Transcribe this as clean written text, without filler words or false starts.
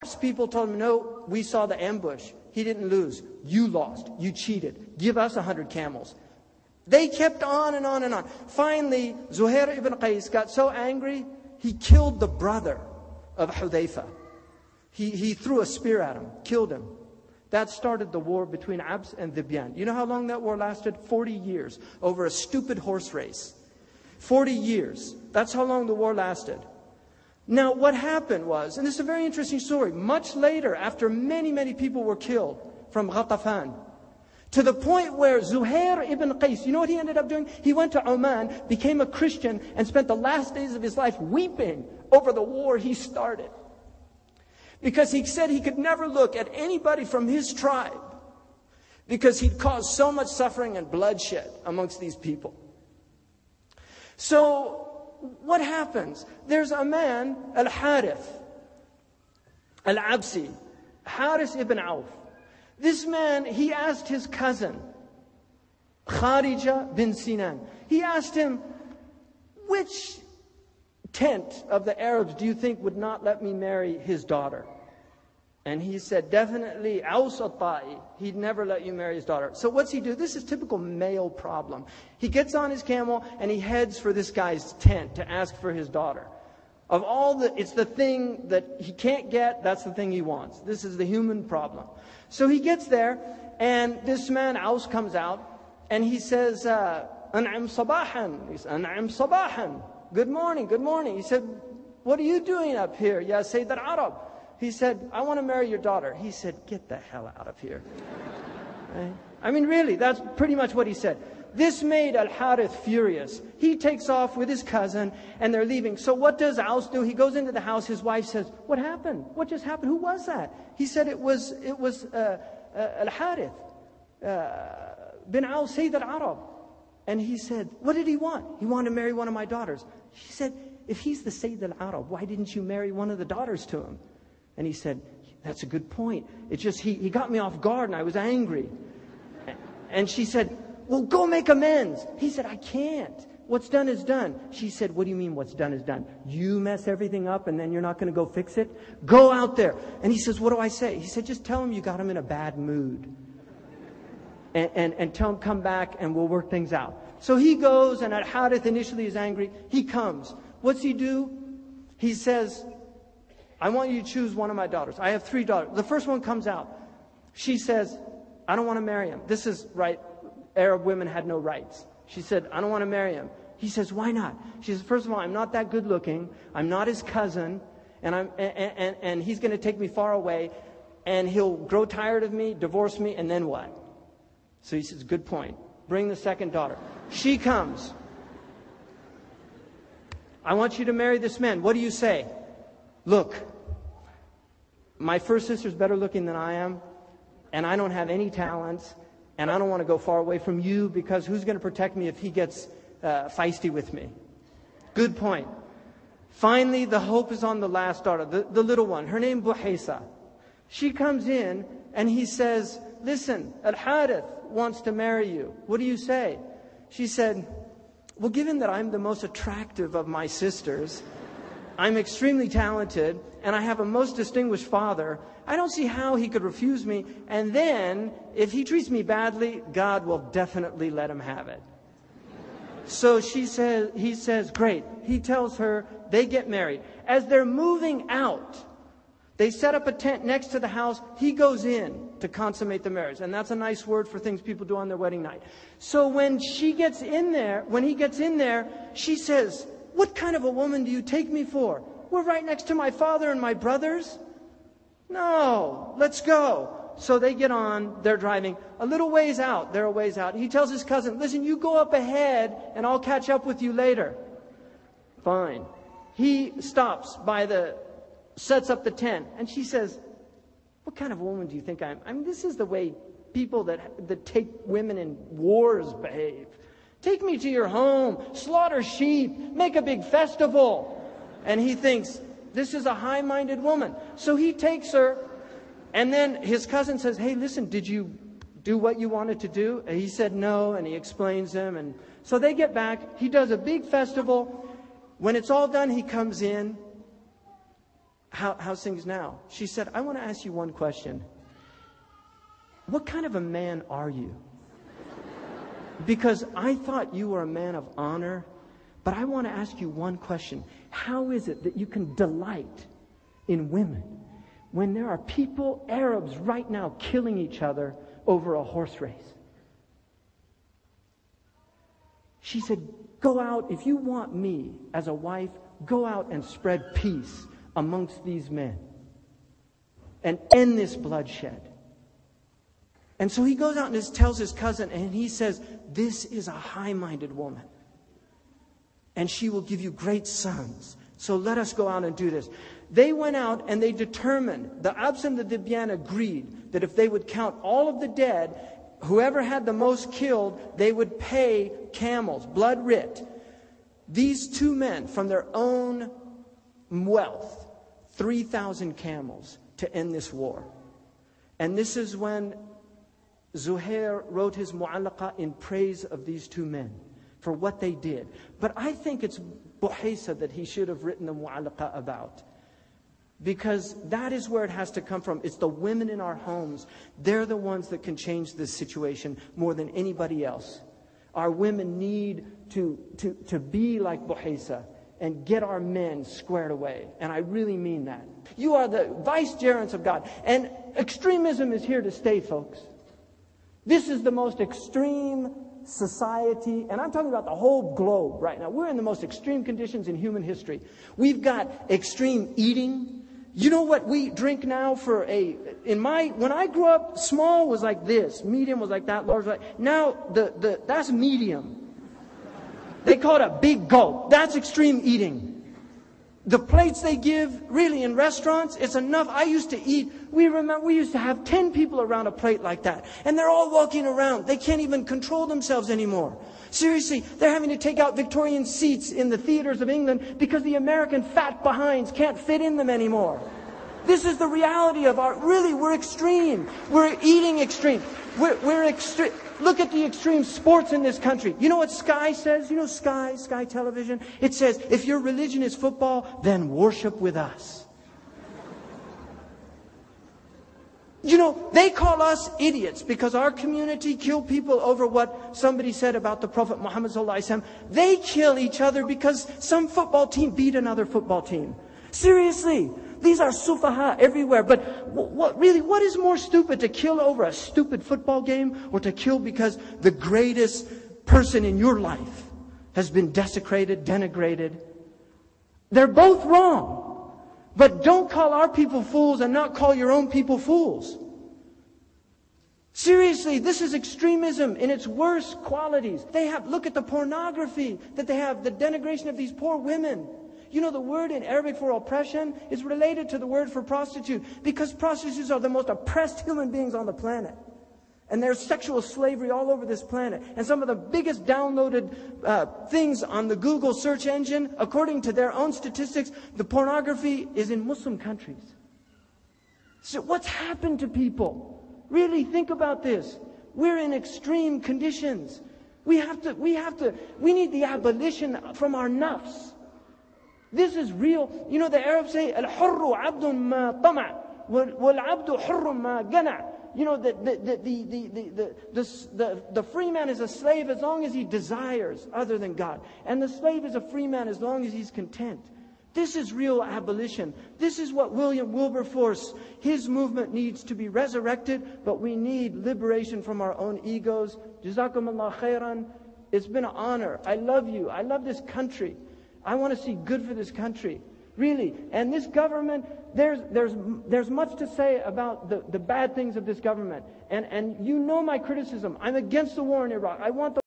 Arab's people told him, no, we saw the ambush. He didn't lose. You lost. You cheated. Give us 100 camels. They kept on and on and on. Finally, Zuhair ibn Qais got so angry, he killed the brother of Hudayfa. He threw a spear at him, killed him. That started the war between Abs and Dhibyan. You know how long that war lasted? 40 years, over a stupid horse race. 40 years. That's how long the war lasted. Now, what happened was, and this is a very interesting story, much later, after many, many people were killed from Ghatafan, to the point where Zuhair ibn Qais, you know what he ended up doing? He went to Oman, became a Christian, and spent the last days of his life weeping over the war he started. Because he said he could never look at anybody from his tribe, because he'd caused so much suffering and bloodshed amongst these people. So, what happens? There's a man, Al-Harith, Al-Absi, Harith ibn Auf. This man, he asked his cousin, Kharija bin Sinan. He asked him, which tent of the Arabs do you think would not let me marry his daughter? And he said, definitely Aus al-Ta'i. He'd never let you marry his daughter. So what's he do? This is typical male problem. He gets on his camel and he heads for this guy's tent to ask for his daughter. Of all it's the thing that he can't get, that's the thing he wants. This is the human problem. So he gets there, and this man, Aus, comes out, and he says, An'am sabahan. He says, An'am sabahan. Good morning, good morning. He said, what are you doing up here, Ya Sayyid al-Arab? He said, I want to marry your daughter. He said, get the hell out of here. Right? I mean, really, that's pretty much what he said. This made Al-Harith furious. He takes off with his cousin, and they're leaving. So what does Aus do? He goes into the house. His wife says, what happened? What just happened? Who was that? He said it was Al-Harith bin Aus, Sayyid al-Arab. And he said, what did he want? He wanted to marry one of my daughters. She said, if he's the Sayyid al-Arab, why didn't you marry one of the daughters to him? And he said, that's a good point. It's just he got me off guard and I was angry. And she said, well, go make amends. He said, I can't. What's done is done. She said, what do you mean what's done is done? You mess everything up and then you're not going to go fix it? Go out there. And he says, what do I say? He said, just tell him you got him in a bad mood. And tell him come back and we'll work things out. So he goes, and Al-Harith initially is angry. He comes. What's he do? He says, I want you to choose one of my daughters. I have 3 daughters. The first one comes out. She says, I don't want to marry him. This is right. Arab women had no rights. She said, I don't want to marry him. He says, why not? She says, first of all, I'm not that good looking. I'm not his cousin. And he's going to take me far away. And he'll grow tired of me, divorce me, and then what? So he says, good point. Bring the second daughter. She comes. I want you to marry this man. What do you say? Look, my first sister's better looking than I am, and I don't have any talents, and I don't want to go far away from you because who's going to protect me if he gets feisty with me? Good point. Finally, the hope is on the last daughter, the little one. Her name Buhaysa. She comes in, and he says, listen, Al-Harith wants to marry you. What do you say? She said, well, given that I'm the most attractive of my sisters, I'm extremely talented, and I have a most distinguished father, I don't see how he could refuse me. And then, if he treats me badly, God will definitely let him have it. So he says, great. He tells her, they get married. As they're moving out, they set up a tent next to the house. He goes in to consummate the marriage. And that's a nice word for things people do on their wedding night. So when he gets in there, she says, what kind of a woman do you take me for? We're right next to my father and my brothers. No, let's go. So they get on, they're driving. A little ways out, they're a ways out. He tells his cousin, listen, you go up ahead and I'll catch up with you later. Fine. He stops sets up the tent. And she says, what kind of a woman do you think I am? I mean, this is the way people that take women in wars behave. Take me to your home, slaughter sheep, make a big festival. And he thinks, this is a high-minded woman. So he takes her, and then his cousin says, hey, listen, did you do what you wanted to do? And he said no, and he explains him. And so they get back. He does a big festival. When it's all done, he comes in. how's things now? She said, I want to ask you one question. What kind of a man are you? Because I thought you were a man of honor, but I want to ask you one question. How is it that you can delight in women when there are people, Arabs right now, killing each other over a horse race? She said, go out, if you want me as a wife, go out and spread peace amongst these men and end this bloodshed. And so he goes out and tells his cousin, and he says, this is a high-minded woman, and she will give you great sons. So let us go out and do this. They went out and they determined, the Abs and the Dibyan agreed that if they would count all of the dead, whoever had the most killed, they would pay camels, blood writ. These two men, from their own wealth, 3,000 camels to end this war. And this is when Zuhair wrote his mu'allaqah in praise of these two men for what they did. But I think it's Buhaysa that he should have written the mu'allaqah about. Because that is where it has to come from. It's the women in our homes. They're the ones that can change this situation more than anybody else. Our women need to be like Buhaysa and get our men squared away. And I really mean that. You are the vicegerents of God. And extremism is here to stay, folks. This is the most extreme society, and I'm talking about the whole globe right now. We're in the most extreme conditions in human history. We've got extreme eating. You know what we drink now when I grew up, small was like this, medium was like that, large was like, now that's medium. They call it a big gulp. That's extreme eating. The plates they give, really, in restaurants, it's enough. I used to eat, we used to have 10 people around a plate like that. And they're all walking around. They can't even control themselves anymore. Seriously, they're having to take out Victorian seats in the theaters of England because the American fat behinds can't fit in them anymore. This is the reality of we're extreme. We're eating extreme. We're extreme. Look at the extreme sports in this country. You know what Sky says? You know Sky Television? It says, if your religion is football, then worship with us. You know, they call us idiots because our community kill people over what somebody said about the Prophet Muhammad sallallahu alaihi wasallam. They kill each other because some football team beat another football team. Seriously. These are sufaha everywhere. But what is more stupid, to kill over a stupid football game or to kill because the greatest person in your life has been desecrated, denigrated? They're both wrong. But don't call our people fools and not call your own people fools. Seriously, this is extremism in its worst qualities. Look at the pornography that they have, the denigration of these poor women. You know, the word in Arabic for oppression is related to the word for prostitute, because prostitutes are the most oppressed human beings on the planet. And there's sexual slavery all over this planet. And some of the biggest downloaded things on the Google search engine, according to their own statistics, the pornography is in Muslim countries. So what's happened to people? Really think about this. We're in extreme conditions. We need the abolition from our nafs. This is real. You know, the Arabs say, Al-hurru abdun ma tama' wal-abdu hurru ma gana'. You know, the free man is a slave as long as he desires other than God. And the slave is a free man as long as he's content. This is real abolition. This is what William Wilberforce, his movement needs to be resurrected, but we need liberation from our own egos. Jazakumullah khairan. It's been an honor. I love you. I love this country. I want to see good for this country, really. And this government, there's much to say about the bad things of this government. And you know my criticism. I'm against the war in Iraq. I want the